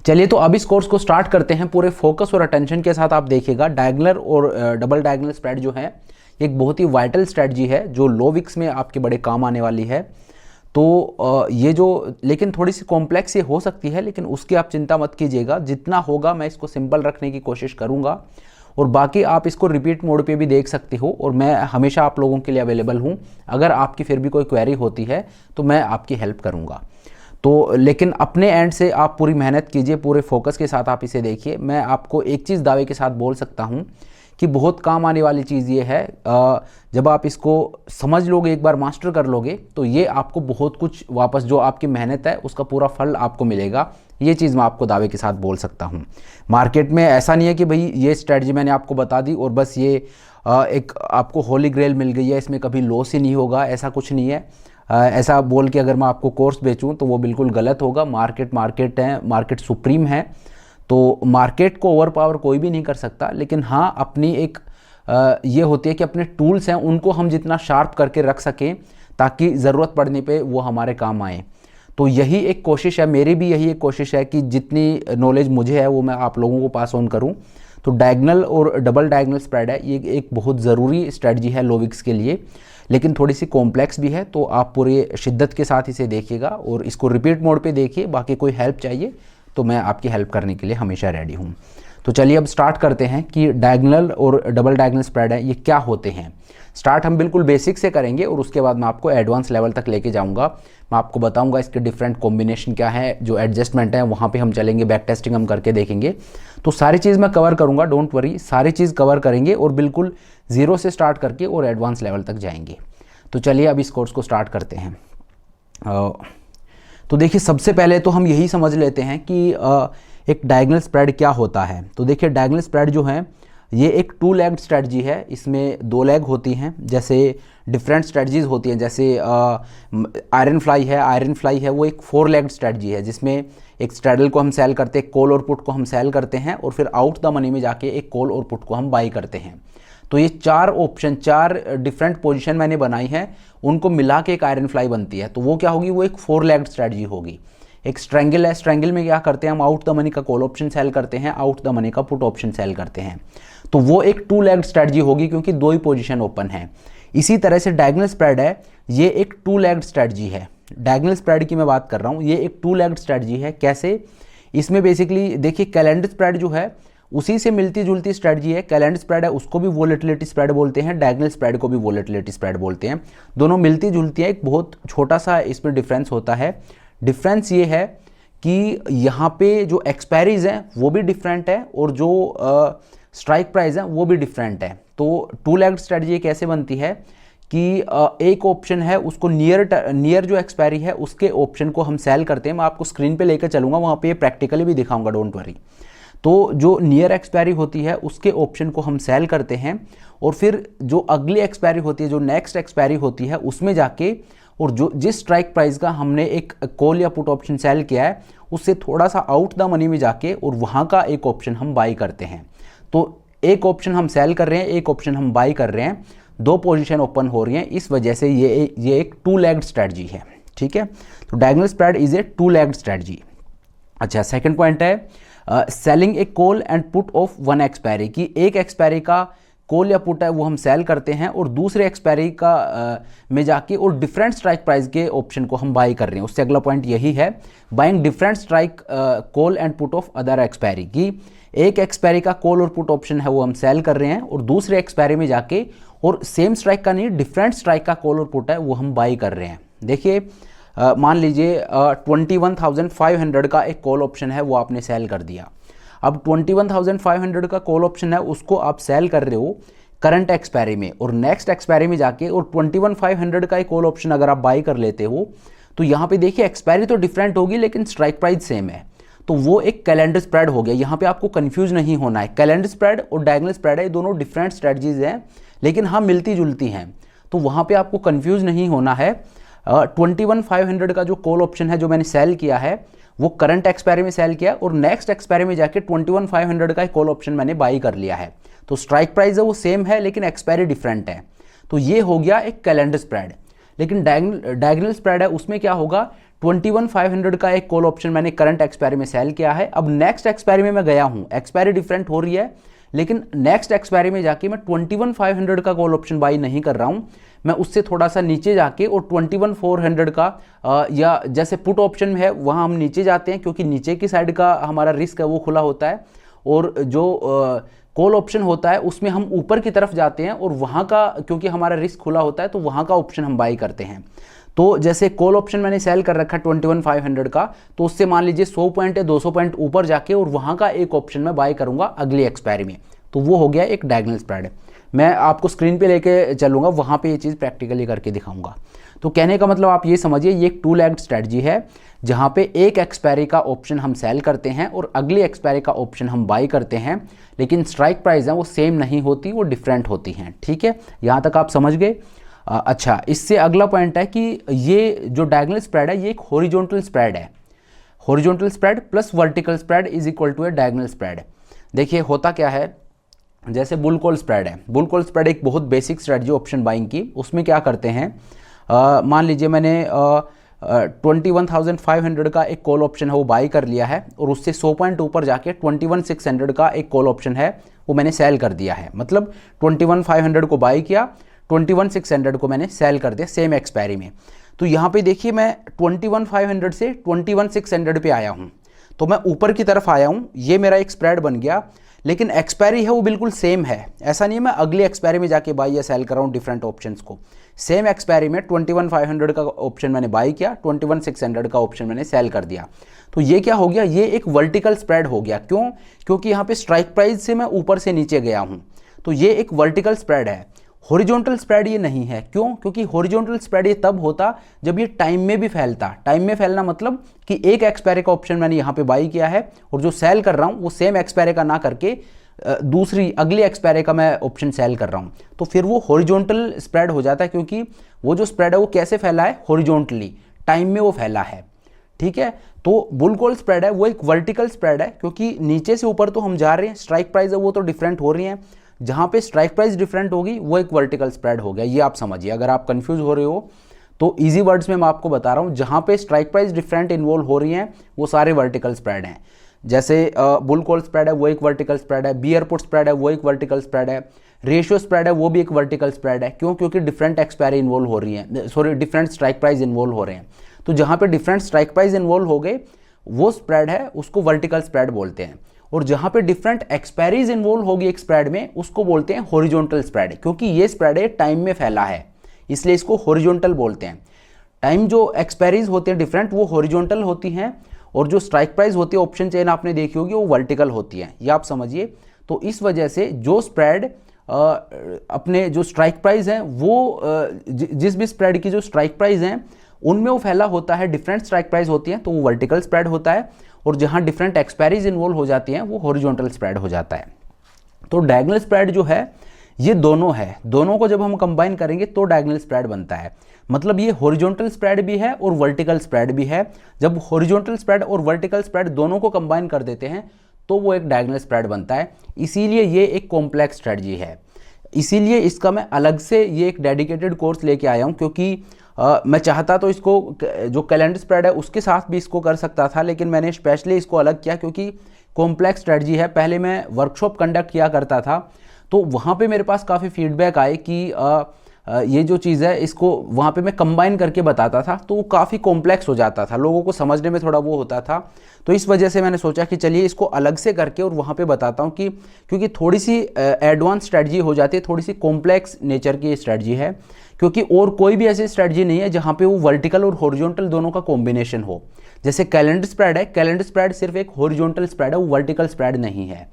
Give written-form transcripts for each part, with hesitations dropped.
चलिए तो अब इस कोर्स को स्टार्ट करते हैं। पूरे फोकस और अटेंशन के साथ आप देखिएगा। डायगोनल और डबल डायगोनल स्प्रेड जो है एक बहुत ही वाइटल स्ट्रेटजी है जो लो विक्स में आपके बड़े काम आने वाली है। तो ये जो लेकिन थोड़ी सी कॉम्प्लेक्स ये हो सकती है, लेकिन उसकी आप चिंता मत कीजिएगा। जितना होगा मैं इसको सिंपल रखने की कोशिश करूँगा और बाकी आप इसको रिपीट मोड पे भी देख सकते हो और मैं हमेशा आप लोगों के लिए अवेलेबल हूँ। अगर आपकी फिर भी कोई क्वेरी होती है तो मैं आपकी हेल्प करूँगा। तो लेकिन अपने एंड से आप पूरी मेहनत कीजिए, पूरे फोकस के साथ आप इसे देखिए। मैं आपको एक चीज़ दावे के साथ बोल सकता हूँ कि बहुत काम आने वाली चीज़ ये है। जब आप इसको समझ लोगे, एक बार मास्टर कर लोगे, तो ये आपको बहुत कुछ वापस जो आपकी मेहनत है उसका पूरा फल आपको मिलेगा। ये चीज़ मैं आपको दावे के साथ बोल सकता हूँ। मार्केट में ऐसा नहीं है कि भाई ये स्ट्रेटजी मैंने आपको बता दी और बस ये एक आपको होली ग्रेल मिल गई है, इसमें कभी लॉस ही नहीं होगा, ऐसा कुछ नहीं है। ऐसा बोल के अगर मैं आपको कोर्स बेचूं तो वो बिल्कुल गलत होगा। मार्केट है, मार्केट सुप्रीम है, तो मार्केट को ओवर पावर कोई भी नहीं कर सकता। लेकिन हाँ, अपनी एक ये होती है कि अपने टूल्स हैं उनको हम जितना शार्प करके रख सकें ताकि ज़रूरत पड़ने पे वो हमारे काम आए। तो यही एक कोशिश है, मेरी भी यही एक कोशिश है कि जितनी नॉलेज मुझे है वो मैं आप लोगों को पास ऑन करूं। तो डायगोनल और डबल डायगोनल स्प्रेड है, ये एक बहुत ज़रूरी स्ट्रेटजी है लो विक्स के लिए, लेकिन थोड़ी सी कॉम्प्लेक्स भी है। तो आप पूरे शिद्दत के साथ इसे देखिएगा और इसको रिपीट मोड पे देखिए। बाकी कोई हेल्प चाहिए तो मैं आपकी हेल्प करने के लिए हमेशा रेडी हूँ। तो चलिए अब स्टार्ट करते हैं कि डायगोनल और डबल डायगोनल स्प्रेड है ये क्या होते हैं। स्टार्ट हम बिल्कुल बेसिक से करेंगे और उसके बाद मैं आपको एडवांस लेवल तक लेके जाऊंगा। मैं आपको बताऊंगा इसके डिफरेंट कॉम्बिनेशन क्या है, जो एडजस्टमेंट है वहाँ पे हम चलेंगे, बैक टेस्टिंग हम करके देखेंगे। तो सारी चीज़ मैं कवर करूँगा, डोंट वरी, सारी चीज़ कवर करेंगे और बिल्कुल ज़ीरो से स्टार्ट करके और एडवांस लेवल तक जाएंगे। तो चलिए अब इस कोर्स को स्टार्ट करते हैं। तो देखिए सबसे पहले तो हम यही समझ लेते हैं कि एक डायगोनल स्प्रेड क्या होता है। तो देखिए डायगोनल स्प्रेड जो है ये एक टू लेग्ड स्ट्रेटजी है। इसमें दो लेग होती हैं, जैसे डिफरेंट स्ट्रेटजीज होती हैं। जैसे आयरन फ्लाई है वो एक फोर लेग्ड स्ट्रेटजी है जिसमें एक स्ट्रैडल को हम सेल करते हैं, कॉल और पुट को हम सेल करते हैं और फिर आउट द मनी में जाके एक कॉल और पुट को हम बाई करते हैं। तो ये चार ऑप्शन, चार डिफरेंट पोजीशन मैंने बनाई है, उनको मिला के एक आयरन फ्लाई बनती है। तो वो क्या होगी, वो एक फोर लेग्ड स्ट्रेटजी होगी। एक स्ट्रैंगल है, स्ट्रैंगल में क्या करते हैं हम, आउट द मनी का कॉल ऑप्शन सेल करते हैं, आउट द मनी का पुट ऑप्शन सेल करते हैं। तो वो एक टू लेग्ड स्ट्रेटजी होगी क्योंकि दो ही पोजीशन ओपन है। इसी तरह से डायगोनल स्प्रेड है, ये एक टू लेग्ड स्ट्रेटजी है। डायगोनल स्प्रेड की मैं बात कर रहा हूँ, ये एक टू लेग्ड स्ट्रेटजी है। कैसे, इसमें बेसिकली देखिए कैलेंडर स्प्रेड जो है उसी से मिलती जुलती स्ट्रेटजी है। कैलेंडर स्प्रेड है उसको भी वोलेटिलिटी स्प्रेड बोलते हैं, डायगोनल स्प्रेड को भी वोलेटिलिटी स्प्रेड बोलते हैं। दोनों मिलती जुलती है, एक बहुत छोटा सा इसमें डिफरेंस होता है। डिफरेंस ये है कि यहाँ पे जो एक्सपायरीज हैं वो भी डिफरेंट है और जो स्ट्राइक प्राइस है वो भी डिफरेंट है। तो टू लेग्ड स्ट्रेटजी कैसे बनती है कि एक ऑप्शन है उसको नियर जो एक्सपायरी है उसके ऑप्शन को हम सेल करते हैं। मैं आपको स्क्रीन पे लेकर चलूँगा, वहाँ पे प्रैक्टिकली भी दिखाऊंगा, डोंट वरी। तो जो नियर एक्सपायरी होती है उसके ऑप्शन को हम सेल करते हैं और फिर जो अगली एक्सपायरी होती है, जो नेक्स्ट एक्सपायरी होती है, उसमें जाके और जो जिस स्ट्राइक प्राइस का हमने एक कॉल या पुट ऑप्शन सेल किया है उससे थोड़ा सा आउट द मनी में जाके और वहाँ का एक ऑप्शन हम बाई करते हैं। तो एक ऑप्शन हम सेल कर रहे हैं, एक ऑप्शन हम बाई कर रहे हैं, दो पोजीशन ओपन हो रही हैं, इस वजह से ये एक टू लेग्ड स्ट्रेटजी है। ठीक है, तो diagonal spread is a to legged strategy. अच्छा, सेकंड पॉइंट है selling A call and put off one expiry, की एक एक्सपायरी का कॉल या पुट है वो हम सेल करते हैं और दूसरे एक्सपायरी का में जाके और डिफरेंट स्ट्राइक प्राइस के ऑप्शन को हम बाई कर रहे हैं। उससे अगला पॉइंट यही है, buying different strike call and put off other expiry, की एक एक्सपायरी का कॉल और पुट ऑप्शन है वो हम सेल कर रहे हैं और दूसरे एक्सपायरी में जाके और सेम स्ट्राइक का नहीं, डिफरेंट स्ट्राइक का कॉल और पुट है वो हम बाई कर रहे हैं। देखिए मान लीजिए 21,500 का एक कॉल ऑप्शन है वो आपने सेल कर दिया। अब 21,500 का कॉल ऑप्शन है उसको आप सेल कर रहे हो करंट एक्सपायरी में और नेक्स्ट एक्सपायरी में जाके और 21,500 का एक कॉल ऑप्शन अगर आप बाई कर लेते हो तो यहाँ पे देखिए एक्सपायरी तो डिफरेंट होगी लेकिन स्ट्राइक प्राइस सेम है। तो वो एक कैलेंडर स्प्रेड हो गया। यहाँ पे आपको कंफ्यूज नहीं होना है, कैलेंडर स्प्रेड और डायगोनल स्प्रेड है, दोनों डिफरेंट स्ट्रेटजीज हैं लेकिन हाँ मिलती जुलती हैं। तो वहाँ पे आपको कंफ्यूज नहीं होना है। 21,500 का जो कॉल ऑप्शन है जो मैंने सेल किया है वो करंट एक्सपायरी में सेल किया और नेक्स्ट एक्सपायरी में जाके 21,500 का कॉल ऑप्शन मैंने बाई कर लिया है। तो स्ट्राइक प्राइस है वो सेम है लेकिन एक्सपायरी डिफरेंट है। तो ये हो गया एक कैलेंडर स्प्रेड। लेकिन डायगोनल स्प्रेड है उसमें क्या होगा, 21,500 का एक कॉल ऑप्शन मैंने करंट एक्सपायरी में सेल किया है। अब नेक्स्ट एक्सपायरी में मैं गया हूँ, एक्सपायरी डिफरेंट हो रही है, लेकिन नेक्स्ट एक्सपायरी में जाके मैं 21,500 का कॉल ऑप्शन बाई नहीं कर रहा हूँ, मैं उससे थोड़ा सा नीचे जाके और 21,400 का या जैसे पुट ऑप्शन में है वहाँ हम नीचे जाते हैं, क्योंकि नीचे की साइड का हमारा रिस्क है वो खुला होता है, और जो कॉल ऑप्शन होता है उसमें हम ऊपर की तरफ जाते हैं और वहाँ का क्योंकि हमारा रिस्क खुला होता है तो वहाँ का ऑप्शन हम बाई करते हैं। तो जैसे कॉल ऑप्शन मैंने सेल कर रखा है 21,500 का, तो उससे मान लीजिए 100 पॉइंट या 200 पॉइंट ऊपर जाके और वहाँ का एक ऑप्शन मैं बाय करूँगा अगली एक्सपायरी में, तो वो हो गया एक डायगोनल स्प्रेड। मैं आपको स्क्रीन पे लेके चलूँगा, वहाँ पे ये चीज़ प्रैक्टिकली करके दिखाऊंगा। तो कहने का मतलब आप ये समझिए, ये एक 2 लेग्ड स्ट्रेटजी है जहाँ पे एक एक्सपायरी का ऑप्शन हम सेल करते हैं और अगली एक्सपायरी का ऑप्शन हम बाई करते हैं, लेकिन स्ट्राइक प्राइस है वो सेम नहीं होती, वो डिफरेंट होती हैं। ठीक है, यहाँ तक आप समझ गए। अच्छा, इससे अगला पॉइंट है कि ये जो डायगोनल स्प्रेड है ये एक हॉरिजॉन्टल स्प्रेड है। Horizontal spread plus vertical spread is equal to a diagonal spread. देखिए होता क्या है, जैसे बुल कॉल स्प्रेड है, बुल कॉल स्प्रेड एक बहुत बेसिक स्ट्रेटजी ऑप्शन बाइंग की। उसमें क्या करते हैं, मान लीजिए मैंने 21,500 का एक कॉल ऑप्शन है वो बाई कर लिया है और उससे 100 पॉइंट ऊपर जाके 21,600 का एक कॉल ऑप्शन है वो मैंने सेल कर दिया है। मतलब 21,500 को बाई किया, 21,600 को मैंने सेल कर दिया सेम एक्सपायरी में। तो यहाँ पे देखिए मैं 21,500 से 21,600 पे आया हूँ, तो मैं ऊपर की तरफ आया हूँ, ये मेरा एक स्प्रेड बन गया, लेकिन एक्सपायरी है वो बिल्कुल सेम है। ऐसा नहीं है मैं अगली एक्सपायरी में जाके बाई या सेल कर रहा हूँ डिफरेंट ऑप्शंस को। सेम एक्सपायरी में 21,500 का ऑप्शन मैंने बाई किया, 21,600 का ऑप्शन मैंने सेल कर दिया। तो ये क्या हो गया, ये एक वर्टिकल स्प्रेड हो गया। क्यों? क्योंकि यहाँ पे स्ट्राइक प्राइस से मैं ऊपर से नीचे गया हूँ, तो ये एक वर्टिकल स्प्रेड है। हॉरिजॉन्टल स्प्रेड ये नहीं है। क्यों? क्योंकि हॉरिजॉन्टल स्प्रेड ये तब होता जब ये टाइम में भी फैलता। टाइम में फैलना मतलब कि एक एक्सपायरी का ऑप्शन मैंने यहाँ पे बाई किया है और जो सेल कर रहा हूँ वो सेम एक्सपायरी का ना करके दूसरी अगली एक्सपायरी का मैं ऑप्शन सेल कर रहा हूँ, तो फिर वो हॉरिजॉन्टल स्प्रेड हो जाता है, क्योंकि वो जो स्प्रेड है वो कैसे फैला है, हॉरिजॉन्टली, टाइम में वो फैला है। ठीक है, तो बुल कॉल स्प्रेड है वो एक वर्टिकल स्प्रेड है, क्योंकि नीचे से ऊपर तो हम जा रहे हैं, स्ट्राइक प्राइस है वो तो डिफरेंट हो रही है, जहाँ पे स्ट्राइक प्राइस डिफरेंट होगी वो एक वर्टिकल स्प्रेड हो गया। ये आप समझिए, अगर आप कंफ्यूज हो रहे हो तो इजी वर्ड्स में मैं आपको बता रहा हूँ, जहाँ पे स्ट्राइक प्राइस डिफरेंट इन्वॉल्व हो रही हैं वो सारे वर्टिकल स्प्रेड हैं। जैसे बुल कॉल स्प्रेड है वो एक वर्टिकल स्प्रेड है, बियर पुट स्प्रेड है वो एक वर्टिकल स्प्रेड है, रेशियो स्प्रेड है वो भी एक वर्टिकल स्प्रेड है। क्यों? क्योंकि डिफरेंट एक्सपायरी इन्वॉल्व हो रही है, sorry different strike price involve हो रहे हैं। तो जहाँ पे डिफरेंट स्ट्राइक प्राइस इन्वॉल्व हो गए वो स्प्रेड है, उसको वर्टिकल स्प्रेड बोलते हैं। और जहाँ पे डिफरेंट एक्सपायरीज इन्वॉल्व होगी एक स्प्रेड में, उसको बोलते हैं हॉरिजॉन्टल स्प्रेड, क्योंकि ये स्प्रेड है टाइम में फैला है, इसलिए इसको हॉरिजॉन्टल बोलते हैं। टाइम जो एक्सपायरीज होती हैं डिफरेंट वो हॉरिजॉन्टल होती हैं, और जो स्ट्राइक प्राइस होती है ऑप्शन चेन आपने देखी होगी वो वर्टिकल होती है। ये आप समझिए। तो इस वजह से जो स्प्रेड अपने जो स्ट्राइक प्राइस हैं वो जिस भी स्प्रेड की जो स्ट्राइक प्राइस हैं उनमें वो फैला होता है, डिफरेंट स्ट्राइक प्राइस होती हैं, तो वो वर्टिकल स्प्रेड होता है। और जहाँ डिफरेंट एक्सपायरीज इन्वॉल्व हो जाती हैं वो हॉरिजॉन्टल स्प्रेड हो जाता है। तो डायगोनल स्प्रेड जो है ये दोनों है, दोनों को जब हम कंबाइन करेंगे तो डायगोनल स्प्रेड बनता है। मतलब ये हॉरिजॉन्टल स्प्रेड भी है और वर्टिकल स्प्रेड भी है। जब हॉरिजॉन्टल स्प्रेड और वर्टिकल स्प्रेड दोनों को कंबाइन कर देते हैं तो वो एक डायगोनल स्प्रेड बनता है। इसीलिए ये एक कॉम्प्लेक्स स्ट्रेटजी है, इसीलिए इसका मैं अलग से ये एक डेडिकेटेड कोर्स लेके आया हूँ, क्योंकि मैं चाहता तो इसको जो कैलेंडर स्प्रेड है उसके साथ भी इसको कर सकता था, लेकिन मैंने स्पेशली इसको अलग किया क्योंकि कॉम्प्लेक्स स्ट्रेटजी है। पहले मैं वर्कशॉप कंडक्ट किया करता था तो वहाँ पे मेरे पास काफ़ी फीडबैक आए कि ये जो चीज़ है इसको वहाँ पे मैं कंबाइन करके बताता था तो वो काफ़ी कॉम्प्लेक्स हो जाता था, लोगों को समझने में थोड़ा वो होता था। तो इस वजह से मैंने सोचा कि चलिए इसको अलग से करके और वहाँ पे बताता हूँ कि क्योंकि थोड़ी सी एडवांस स्ट्रेटजी हो जाती है, थोड़ी सी कॉम्प्लेक्स नेचर की स्ट्रेटजी है, क्योंकि और कोई भी ऐसी स्ट्रेटजी नहीं है जहाँ पे वो वर्टिकल और हॉरिजॉन्टल दोनों का कॉम्बिनेशन हो। जैसे कैलेंडर स्प्रेड है, कैलेंडर स्प्रेड सिर्फ एक हॉरिजॉन्टल स्प्रेड है, वो वर्टिकल स्प्रेड नहीं है।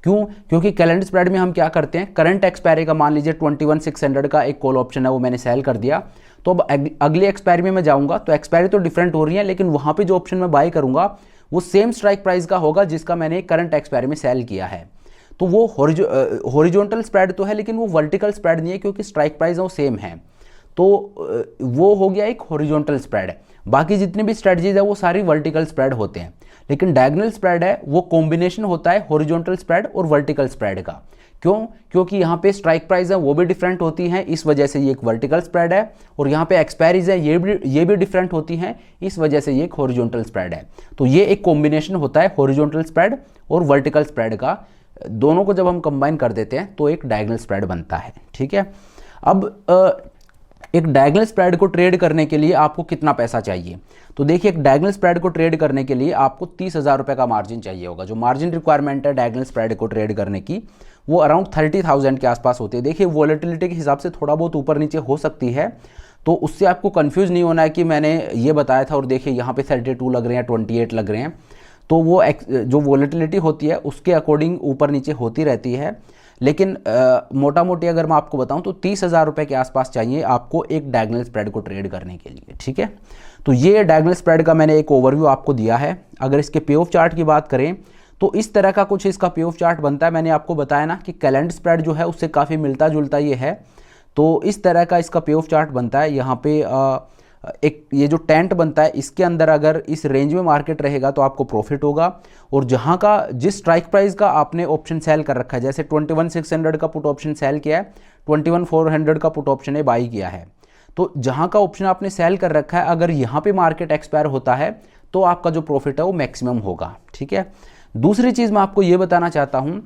क्यों? क्योंकि कैलेंडर स्प्रेड में हम क्या करते हैं, करंट एक्सपायरी का मान लीजिए 21,600 का एक कॉल ऑप्शन है वो मैंने सेल कर दिया, तो अब अगली एक्सपायरी में मैं जाऊंगा तो एक्सपायरी तो डिफरेंट हो रही है, लेकिन वहाँ पे जो ऑप्शन मैं बाय करूंगा वो सेम स्ट्राइक प्राइस का होगा जिसका मैंने करंट एक्सपायरी में सेल किया है। तो वो हॉरिजॉन्टल स्प्रेड तो है लेकिन वो वर्टिकल स्प्रेड नहीं है, क्योंकि स्ट्राइक प्राइस वो सेम है। तो वो हो गया एक हॉरिजॉन्टल स्प्रेड। बाकी जितने भी स्ट्रेटजीज है वो सारी वर्टिकल स्प्रेड होते हैं, लेकिन डायगोनल स्प्रेड है वो कॉम्बिनेशन होता है हॉरिजॉन्टल स्प्रेड और वर्टिकल स्प्रेड का, क्यों? क्योंकि यहाँ पे स्ट्राइक प्राइस है वो भी डिफरेंट होती हैं, इस वजह से ये एक वर्टिकल स्प्रेड है, और यहाँ पे एक्सपायरीज है ये भी डिफरेंट होती हैं, इस वजह से ये एक हॉरिजॉन्टल स्प्रेड है। तो ये एक कॉम्बिनेशन होता है हॉरिजॉन्टल स्प्रेड और वर्टिकल स्प्रेड का, दोनों को जब हम कंबाइन कर देते हैं तो एक डायगोनल स्प्रेड बनता है। ठीक है, अब एक डायगोनल स्प्रेड को ट्रेड करने के लिए आपको कितना पैसा चाहिए? तो देखिए, एक डायगोनल स्प्रेड को ट्रेड करने के लिए आपको 30,000 रुपये का मार्जिन चाहिए होगा। जो मार्जिन रिक्वायरमेंट है डायगोनल स्प्रेड को ट्रेड करने की, वो अराउंड 30,000 के आसपास होती है। देखिए, वॉलेटिलिटी के हिसाब से थोड़ा बहुत ऊपर नीचे हो सकती है, तो उससे आपको कंफ्यूज नहीं होना है कि मैंने ये बताया था और देखिए यहाँ पे 32 लग रहे हैं, 28 लग रहे हैं। तो वो जो वॉलेटिलिटी होती है उसके अकॉर्डिंग ऊपर नीचे होती रहती है, लेकिन मोटा मोटी अगर मैं आपको बताऊं तो 30,000 रुपये के आसपास चाहिए आपको एक डायगोनल स्प्रेड को ट्रेड करने के लिए। ठीक है, तो ये डायगोनल स्प्रेड का मैंने एक ओवरव्यू आपको दिया है। अगर इसके पे ऑफ चार्ट की बात करें तो इस तरह का कुछ इसका पे ऑफ चार्ट बनता है। मैंने आपको बताया ना कि कैलेंडर स्प्रेड जो है उससे काफ़ी मिलता जुलता ये है, तो इस तरह का इसका पे ऑफ चार्ट बनता है। यहाँ पे एक ये जो टेंट बनता है, इसके अंदर अगर इस रेंज में मार्केट रहेगा तो आपको प्रॉफिट होगा, और जहाँ का जिस स्ट्राइक प्राइस का आपने ऑप्शन सेल कर रखा है, जैसे 21,600 का पुट ऑप्शन सेल किया है, 21,400 का पुट ऑप्शन है बाई किया है, तो जहाँ का ऑप्शन आपने सेल कर रखा है अगर यहाँ पे मार्केट एक्सपायर होता है तो आपका जो प्रॉफिट है वो मैक्सिमम होगा। ठीक है, दूसरी चीज़ मैं आपको ये बताना चाहता हूँ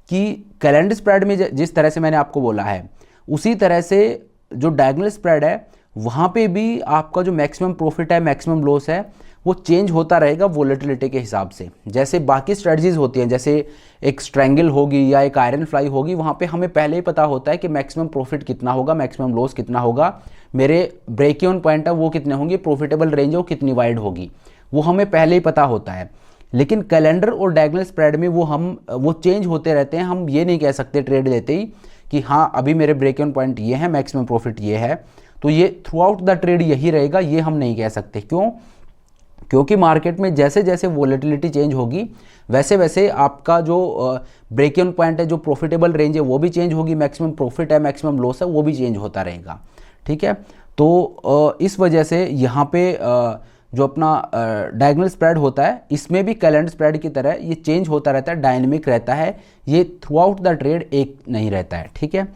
कि कैलेंडर स्प्रेड में जिस तरह से मैंने आपको बोला है, उसी तरह से जो डायगोनल स्प्रेड है वहाँ पे भी आपका जो मैक्सिमम प्रॉफिट है, मैक्सिमम लॉस है, वो चेंज होता रहेगा वॉलेटिलिटी के हिसाब से। जैसे बाकी स्ट्रेटजीज होती हैं, जैसे एक स्ट्रैंगल होगी या एक आयरन फ्लाई होगी, वहाँ पे हमें पहले ही पता होता है कि मैक्सिमम प्रॉफिट कितना होगा, मैक्सिमम लॉस कितना होगा, मेरे ब्रेक इवन पॉइंट है वो कितने होंगे, प्रॉफिटेबल रेंज है वो कितनी वाइड होगी, वो हमें पहले ही पता होता है। लेकिन कैलेंडर और डायगोनल स्प्रेड में वो चेंज होते रहते हैं। हम ये नहीं कह सकते ट्रेड लेते ही कि हाँ अभी मेरे ब्रेक इवन पॉइंट ये है, मैक्सिमम प्रॉफिट ये है, तो ये थ्रू आउट द ट्रेड यही रहेगा, ये हम नहीं कह सकते। क्यों? क्योंकि मार्केट में जैसे जैसे वॉलेटिलिटी चेंज होगी वैसे वैसे आपका जो ब्रेक इवन पॉइंट है, जो प्रॉफिटेबल रेंज है वो भी चेंज होगी, मैक्सिमम प्रॉफिट है, मैक्सिमम लॉस है वो भी चेंज होता रहेगा। ठीक है, तो इस वजह से यहाँ पे जो अपना डायगोनल स्प्रेड होता है इसमें भी कैलेंडर स्प्रेड की तरह ये चेंज होता रहता है, डायनेमिक रहता है, ये थ्रू आउट द ट्रेड एक नहीं रहता है। ठीक है,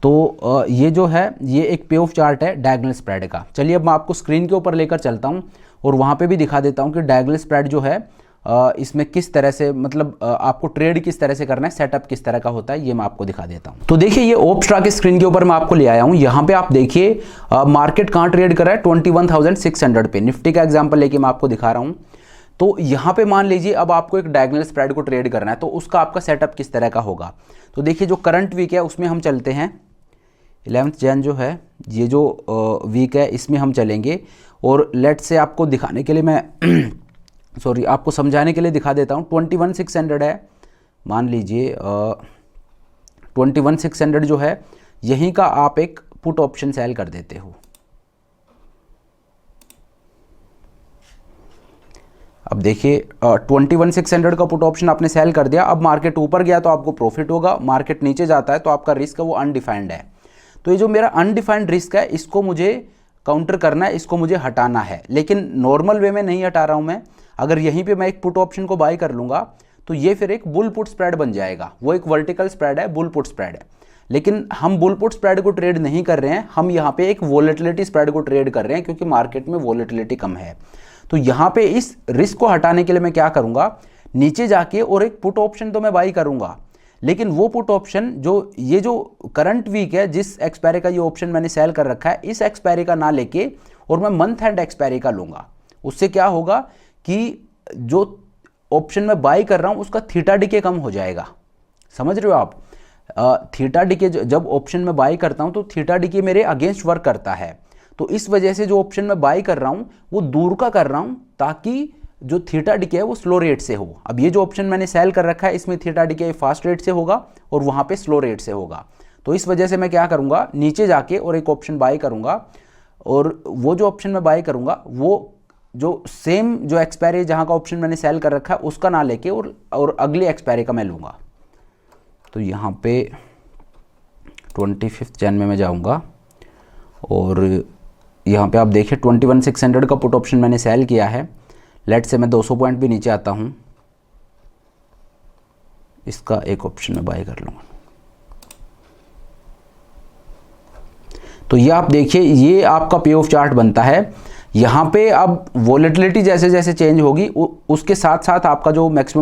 तो ये जो है ये एक पे ऑफ चार्ट है डायगोनल स्प्रेड का। चलिए अब मैं आपको स्क्रीन के ऊपर लेकर चलता हूँ और वहाँ पे भी दिखा देता हूँ कि डायगोनल स्प्रेड जो है इसमें किस तरह से, मतलब आपको ट्रेड किस तरह से करना है, सेटअप किस तरह का होता है, ये मैं आपको दिखा देता हूँ। तो देखिए, ये ओपस्ट्रा के स्क्रीन के ऊपर मैं आपको ले आया हूँ। यहाँ पे आप देखिए मार्केट कहाँ ट्रेड कर रहा है, 21,600 पे। निफ्टी का एग्जाम्पल लेके मैं आपको दिखा रहा हूँ। तो यहाँ पे मान लीजिए अब आपको एक डायगोनल स्प्रेड को ट्रेड करना है, तो उसका आपका सेटअप किस तरह का होगा। तो देखिए, जो करंट वीक है उसमें हम चलते हैं, 11 जन जो है ये जो वीक है इसमें हम चलेंगे, और लेट से आपको दिखाने के लिए मैं सॉरी आपको समझाने के लिए दिखा देता हूँ। 21,600 है, मान लीजिए 21,600 जो है यहीं का आप एक पुट ऑप्शन सेल कर देते हो। अब देखिए 21,600 का पुट ऑप्शन आपने सेल कर दिया। अब मार्केट ऊपर गया तो आपको प्रॉफिट होगा, मार्केट नीचे जाता है तो आपका रिस्क है वो अनडिफाइंड है। तो ये जो मेरा अनडिफाइंड रिस्क है इसको मुझे काउंटर करना है, इसको मुझे हटाना है, लेकिन नॉर्मल वे में नहीं हटा रहा हूं मैं। अगर यहीं पे मैं एक पुट ऑप्शन को बाय कर लूंगा तो ये फिर एक बुल पुट स्प्रेड बन जाएगा, वो एक वर्टिकल स्प्रेड है, बुल पुट स्प्रेड है। लेकिन हम बुल पुट स्प्रेड को ट्रेड नहीं कर रहे हैं, हम यहाँ पे एक वॉलेटिलिटी स्प्रेड को ट्रेड कर रहे हैं, क्योंकि मार्केट में वॉलेटिलिटी कम है। तो यहाँ पे इस रिस्क को हटाने के लिए मैं क्या करूँगा, नीचे जाके और एक पुट ऑप्शन तो मैं बाई करूँगा, लेकिन वो पुट ऑप्शन जो ये जो करंट वीक है, जिस एक्सपायरी का ये ऑप्शन मैंने सेल कर रखा है, इस एक्सपायरी का ना लेके और मैं मंथ एंड एक्सपायरी का लूँगा। उससे क्या होगा कि जो ऑप्शन मैं बाई कर रहा हूँ उसका थीटा डीके कम हो जाएगा। समझ रहे हो आप? थीटा डीके जब ऑप्शन में बाई करता हूँ तो थीटा डीके मेरे अगेंस्ट वर्क करता है। तो इस वजह से जो ऑप्शन मैं बाई कर रहा हूँ वो दूर का कर रहा हूँ, ताकि जो थीटा डीके है वो स्लो रेट से हो। अब ये जो ऑप्शन मैंने सेल कर रखा है इसमें थीटा डीके फास्ट रेट से होगा और वहाँ पे स्लो रेट से होगा। तो इस वजह से मैं क्या करूँगा, नीचे जाके और एक ऑप्शन बाई करूँगा, और वो जो ऑप्शन मैं बाई करूँगा वो जो सेम जो एक्सपायरी जहाँ का ऑप्शन मैंने सेल कर रखा है उसका ना लेके और अगली एक्सपायरी का मैं लूँगा। तो यहाँ पे 25 जन में मैं जाऊँगा और यहाँ पे आप देखिए 21,600 का पुट ऑप्शन मैंने सेल किया है। लेट से मैं 200 पॉइंट भी नीचे आता हूँ, इसका एक ऑप्शन में बाय कर लूँगा। तो ये आप देखिए, ये आपका पे ऑफ चार्ट बनता है। यहाँ पे अब वॉलेटिलिटी जैसे जैसे चेंज होगी उसके साथ साथ आपका जो मैक्सिमम